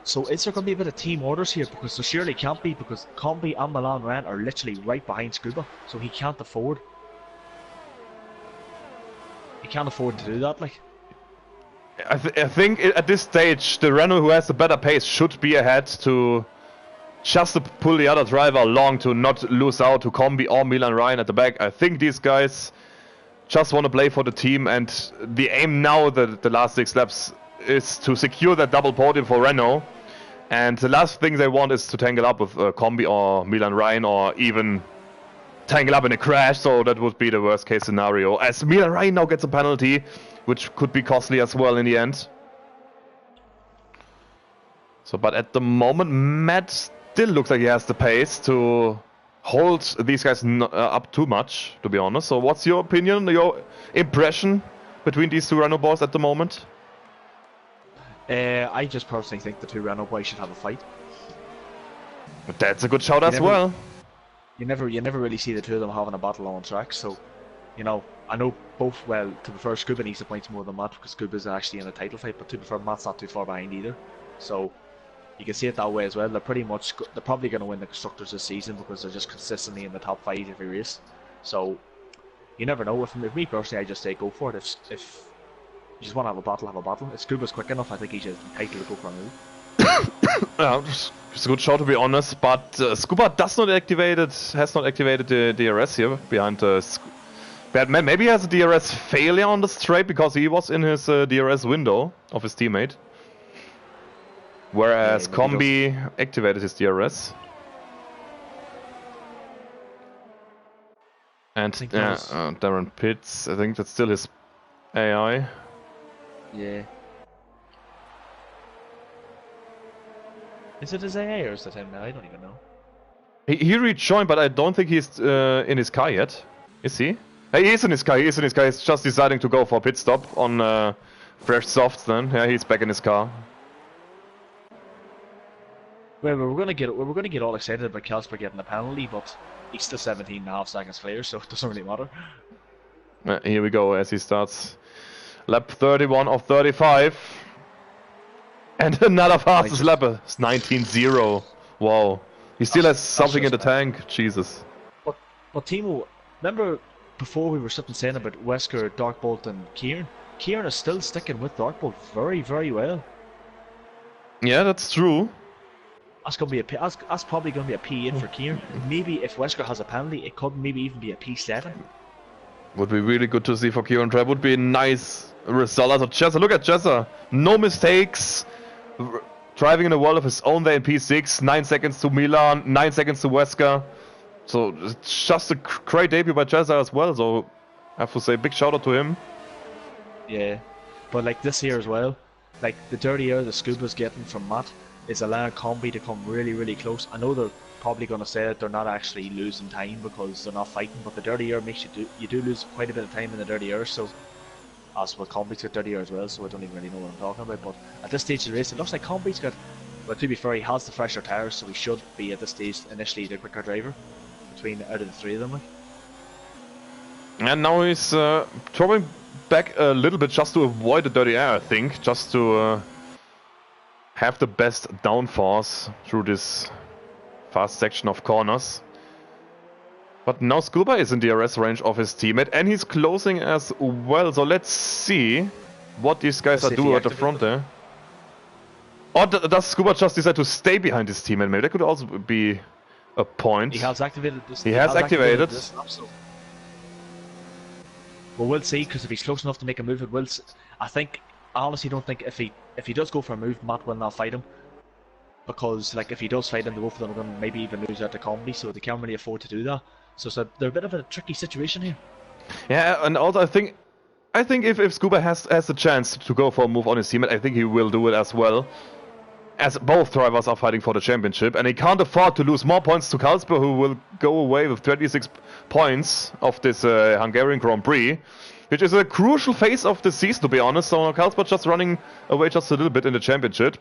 [SPEAKER 2] So is there going to be a bit of team orders here? Because there surely can't be, because Combi and Milan Ran are literally right behind Scuba. So he can't afford. He can't afford to do that, like.
[SPEAKER 1] I think at this stage, the Renault who has the better pace should be ahead to just to pull the other driver along to not lose out to Combi or Milan Ryan at the back. I think these guys just want to play for the team, and the aim now, the last 6 laps, is to secure that double podium for Renault. And the last thing they want is to tangle up with Combi or Milan Ryan, or even tangle up in a crash, so that would be the worst case scenario. As Milan Ryan now gets a penalty, which could be costly as well in the end. So, but at the moment, Matt still looks like he has the pace to hold these guys up too much, to be honest. So what's your opinion, your impression between these two Renault boys at the moment?
[SPEAKER 2] I just personally think the two Renault boys should have a fight.
[SPEAKER 1] But that's a good shout as well.
[SPEAKER 2] You never really see the two of them having a battle on track, so, you know, I know both, well, to be fair, Scuba needs the points more than Matt, because Scuba's actually in a title fight, but to be fair, Matt's not too far behind either. So, you can see it that way as well. They're probably going to win the Constructors this season, because they're just consistently in the top 5 every race. So, you never know. If me personally, I just say go for it. If you just want to have a battle, have a battle. If Scuba's quick enough, I think he's entitled to go for a move.
[SPEAKER 1] Yeah, it's a good shot, to be honest, but Scuba has not activated the DRS here behind maybe he has a DRS failure on the straight, because he was in his DRS window of his teammate. Whereas Combi activated his DRS. And Darren Pitts, I think that's still his AI.
[SPEAKER 2] Yeah. Is it his AA or is it him now? I don't even know.
[SPEAKER 1] He rejoined, but I don't think he's in his car yet. Is he? He is in his car. He's just deciding to go for a pit stop on fresh softs. Then, yeah, he's back in his car.
[SPEAKER 2] Well, we're gonna get all excited about Carlsberg getting a penalty, but he's still 17.5 seconds clear, so it doesn't really matter.
[SPEAKER 1] Here we go as he starts lap 31 of 35. And another fastest lap, 19.0. Wow. He still has something in the tank. Jesus.
[SPEAKER 2] But Timo, remember before we were sitting saying about Wesker, Darkbolt and Kieran? Kieran is still sticking with Darkbolt very, very well.
[SPEAKER 1] Yeah, that's true.
[SPEAKER 2] That's probably going to be a P8 for Kieran. Maybe if Wesker has a penalty, it could maybe even be a P7.
[SPEAKER 1] Would be really good to see for Kieran Tribe. Would be a nice result. Also, Chesa, look at Chesa. No mistakes. Driving in a world of his own there in P6. 9 seconds to Milan, 9 seconds to Wesker. So it's just a great debut by Chesa as well. So I have to say, big shout out to him.
[SPEAKER 2] Yeah, but like this year as well, like the dirty air the Scuba's getting from Matt is allowing Combi to come really, really close. I know they're probably going to say that they're not actually losing time because they're not fighting, but the dirty air makes you do lose quite a bit of time in the dirty air. So as well, Combi's got dirty air as well, so I don't even really know what I'm talking about. But at this stage of the race, it looks like Combi's got, well, to be fair, he has the fresher tires, so he should be at this stage initially the quicker driver between out of the three of them. Like.
[SPEAKER 1] And now he's probably back a little bit just to avoid the dirty air, I think. Just to have the best downforce through this fast section of corners. But now Scuba is in DRS range of his teammate, and he's closing as well. So let's see what these guys are doing at the front there. Or does Scuba just decide to stay behind his teammate? Maybe that could also be a point.
[SPEAKER 2] He has activated this.
[SPEAKER 1] He has activated.
[SPEAKER 2] This so. Well, we'll see, because if he's close enough to make a move, it will. I honestly don't think if he does go for a move, Matt will not fight him. Because like if he does fight him, the both of them are going to maybe even lose out to comedy, so they can't really afford to do that. So they're a bit of a tricky situation here.
[SPEAKER 1] Yeah, and also I think if Scuba has a chance to go for a move on his teammate, I think he will do it as well. As both drivers are fighting for the championship, and he can't afford to lose more points to Karlsberg, who will go away with 26 points of this Hungarian Grand Prix, which is a crucial phase of the season, to be honest. So Karlsberg just running away just a little bit in the championship.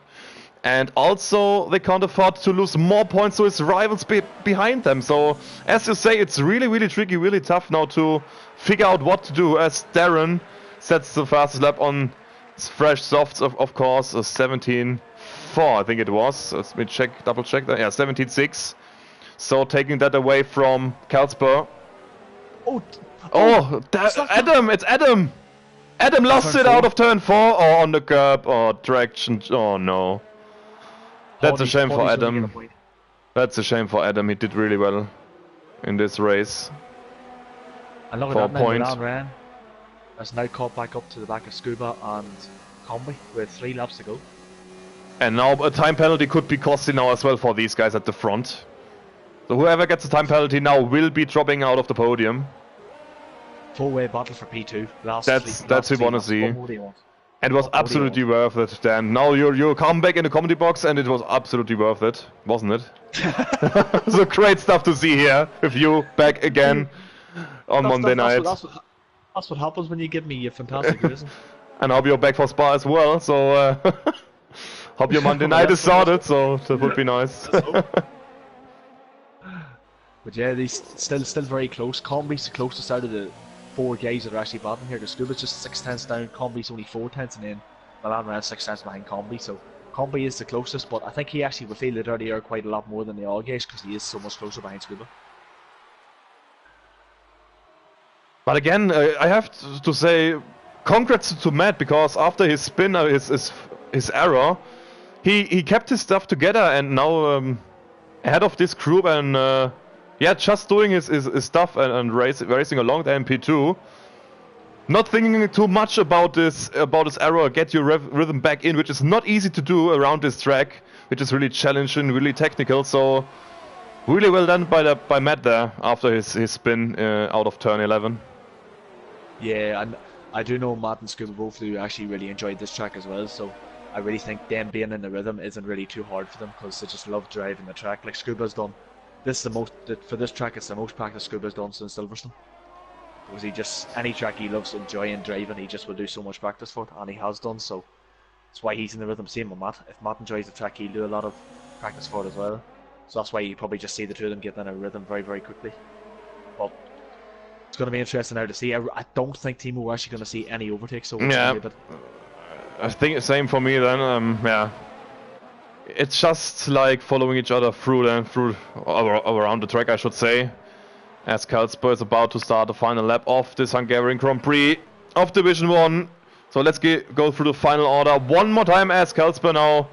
[SPEAKER 1] And also, they can't afford to lose more points to his rivals behind them. So, as you say, it's really, really tricky, really tough now to figure out what to do, as Darren sets the fastest lap on fresh softs, of course, 17.4, I think it was. Let me double check that. Yeah, 17.6. So, taking that away from Karlsberg. Adam! It's Adam! Adam lost it out of turn 4, or on the curb, or traction. Oh no. That's a shame for Adam. That's a shame for Adam. He did really well in this race.
[SPEAKER 2] And look at that, Milan ran. Has now caught back up to the back of Scuba and Combi with 3 laps to go.
[SPEAKER 1] And now a time penalty could be costly now as well for these guys at the front. So whoever gets a time penalty now will be dropping out of the podium.
[SPEAKER 2] 4-way battle for P2.
[SPEAKER 1] That's what we want to see. It was absolutely worth it, Dan. Now you come back in the comedy box, and it was absolutely worth it, wasn't it? So great stuff to see here with you back again on Monday night.
[SPEAKER 2] That's what happens when you give me a fantastic reason.
[SPEAKER 1] And I hope you're back for Spa as well. So hope your Monday night is sorted. So that would be nice.
[SPEAKER 2] But yeah, these still very close. Combi's the closest out of the 4 guys that are actually battling here. The Scuba's just 6 tenths down, Combi's only 4 tenths, and then Milan ran 6 tenths behind Combi. So Combi is the closest, but I think he actually will feel the dirty air quite a lot more than the all guys, because he is so much closer behind Scuba.
[SPEAKER 1] But again, I have to say, congrats to Matt, because after his spin, his error, he kept his stuff together, and now ahead of this group, and yeah, just doing his stuff and racing along the MP2. Not thinking too much about this error, get your rhythm back in, which is not easy to do around this track, which is really challenging, really technical. So really well done by Matt there after his spin out of turn 11.
[SPEAKER 2] Yeah, and I do know Matt and Scuba both do actually really enjoyed this track as well. So I really think them being in the rhythm isn't really too hard for them, because they just love driving the track like Scuba's done. This is the most, for this track, it's the most practice Scuba's done since Silverstone. Because he just, any track he loves enjoying driving, he just will do so much practice for it, and he has done, so that's why he's in the rhythm. Same with Matt. If Matt enjoys the track, he'll do a lot of practice for it as well. So that's why you probably just see the two of them getting in a rhythm very, very quickly. But it's going to be interesting now to see. I don't think Timo we're actually going to see any overtakes, so
[SPEAKER 1] yeah, I think the same for me then, yeah. It's just like following each other through around the track, I should say, as Karlsberg is about to start the final lap of this Hungarian Grand Prix of Division 1. So let's go through the final order one more time, as Karlsberg now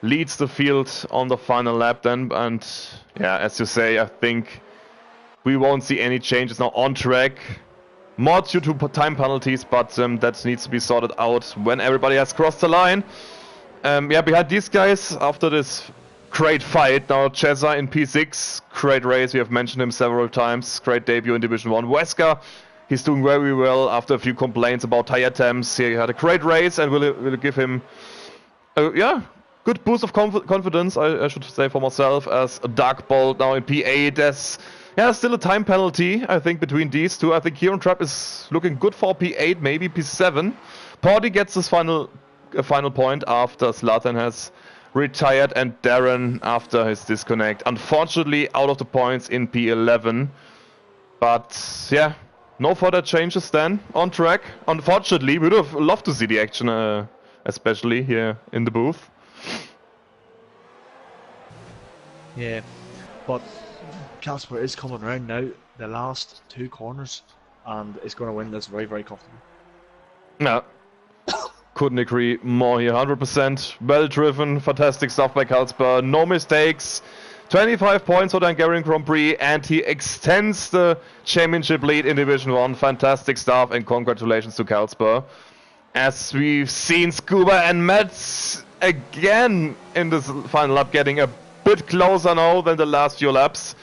[SPEAKER 1] leads the field on the final lap then. And yeah, as you say, I think we won't see any changes now on track. More due to time penalties, but that needs to be sorted out when everybody has crossed the line. Yeah, behind these guys, after this great fight, now Cheza in P6, great race, we have mentioned him several times, great debut in Division 1. Wesker, he's doing very well after a few complaints about tire attempts. He had a great race, and will give him, yeah, good boost of confidence, I should say for myself, as a Dark Bolt now in P8. There's, yeah, still a time penalty, I think, between these two. I think Kieran Trapp is looking good for P8, maybe P7. Porty gets his final point after Zlatan has retired, and Darren after his disconnect. Unfortunately, out of the points in P11. But yeah, No further changes then on track. Unfortunately, we would have loved to see the action, especially here in the booth.
[SPEAKER 2] Yeah, but Casper is coming around now, the last 2 corners, and is going to win this very, very comfortably.
[SPEAKER 1] Yeah, couldn't agree more here. 100% well driven, fantastic stuff by Karlsberg. No mistakes. 25 points for the Hungarian Grand Prix, and he extends the championship lead in Division 1. Fantastic stuff, and congratulations to Karlsberg. As we've seen Scuba and Matt again in this final lap getting a bit closer now than the last few laps.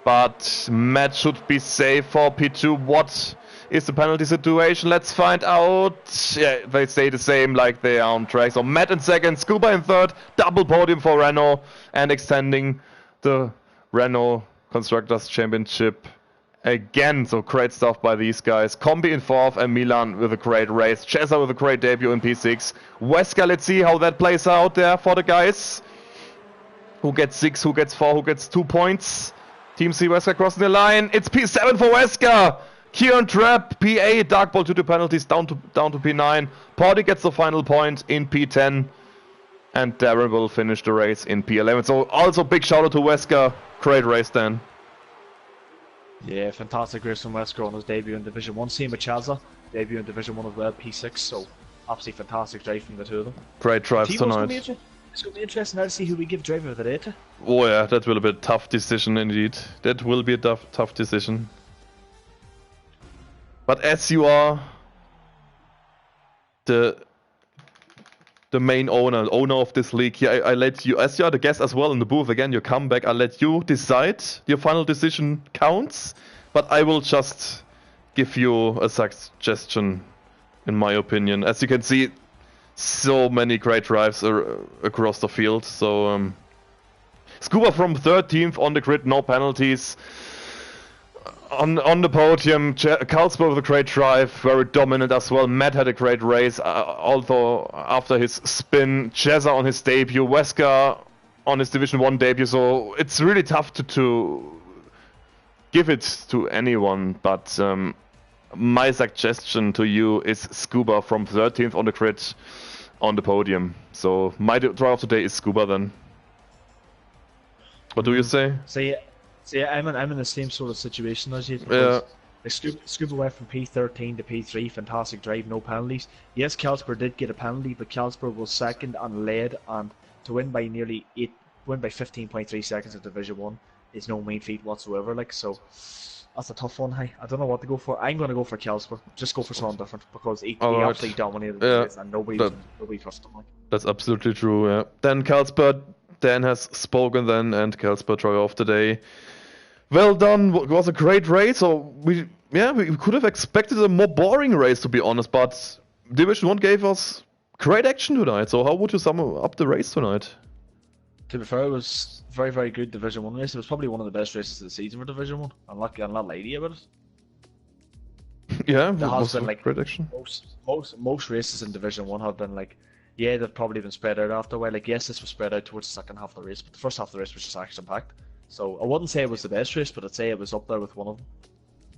[SPEAKER 1] But Matt should be safe for P2. What is the penalty situation? Let's find out. Yeah, they stay the same like they are on track. So Matt in second, Scuba in third, double podium for Renault, and extending the Renault Constructors Championship again. So great stuff by these guys. Combi in fourth, and Milan with a great race. Cesar with a great debut in P6. Wesker, let's see how that plays out there for the guys. Who gets 6, who gets 4, who gets 2 points. Team C Wesker crossing the line. It's P7 for Wesker. Kieran Trapp, P8, Dark Ball 2 penalties down to P9. Porty gets the final point in P10. And Darren will finish the race in P11. So also big shout out to Wesker. Great race then.
[SPEAKER 2] Yeah, fantastic race from Wesker on his debut in Division 1. Same with Chalza, debut in Division 1 as well, P6. So absolutely fantastic drive from the two of them.
[SPEAKER 1] Great drives tonight.
[SPEAKER 2] It's going to be interesting now to see who we give driver of the day to.
[SPEAKER 1] Oh yeah, that will be a tough decision indeed. That will be a tough decision. But as you are the main owner of this league here, I let you, as you are the guest as well in the booth, again, your comeback, I let you decide. Your final decision counts, but I will just give you a suggestion, in my opinion. As you can see, so many great drives across the field. So Scuba from 13th on the grid, no penalties. On the podium, Karlsberg with a great drive, very dominant as well. Matt had a great race, although after his spin. Cesar on his debut, Wesker on his Division 1 debut, so it's really tough to give it to anyone, but my suggestion to you is Scuba from 13th on the grid on the podium. So my drive of the day is Scuba then. What do you say?
[SPEAKER 2] So yeah, I'm in the same sort of situation as you. Yeah. Scuba went from P13 to P3, fantastic drive, no penalties. Yes, Karlsberg did get a penalty, but Karlsberg was second and led, and to win by 15.3 seconds in Division 1 is no mean feat whatsoever. Like, so that's a tough one. Hey, I don't know what to go for. I'm going to go for Karlsberg. Just go for something different because he absolutely dominated the race and nobody trusted him. Like.
[SPEAKER 1] That's absolutely true. Yeah. Then Karlsberg. Dan has spoken then, and Karlsberg driver of the day. Well done. It was a great race. So we could have expected a more boring race, to be honest. But Division 1 gave us great action tonight. So how would you sum up the race tonight?
[SPEAKER 2] To be fair, it was very, very good Division 1 race. It was probably one of the best races of the season for Division 1. I'm not lady about it.
[SPEAKER 1] Yeah, there has been like great action.
[SPEAKER 2] Most races in Division 1 have been like, yeah, they've probably been spread out after a while. Like, yes, this was spread out towards the second half of the race, but the first half of the race was just action-packed. So I wouldn't say it was the best race, but I'd say it was up there with one of them.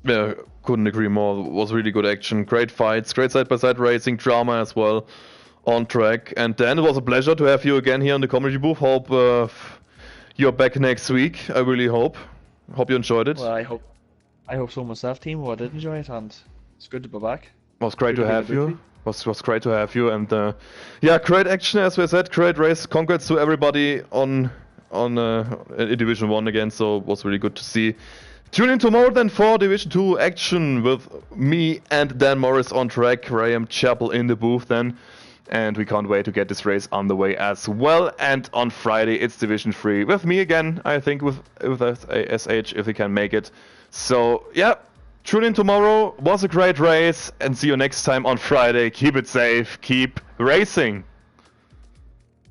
[SPEAKER 1] Yeah, couldn't agree more. It was really good action, great fights, great side-by-side racing, drama as well on track. And then it was a pleasure to have you again here on the comedy booth. Hope you're back next week. I really hope. Hope you enjoyed it.
[SPEAKER 2] Well, I hope so myself, team. Well, I did enjoy it, and it's good to be back.
[SPEAKER 1] It was great to have you. Was great to have you, and yeah, great action as we said, great race. Congrats to everybody on Division 1 again. So it was really good to see. Tune in tomorrow then for Division 2 action with me and Dan Morris on track, Graham Chappell in the booth then, and we can't wait to get this race on the way as well. And on Friday it's Division 3 with me again, I think with SH if we can make it. So yeah. Tune in tomorrow, was a great race, and see you next time on Friday. Keep it safe, keep racing.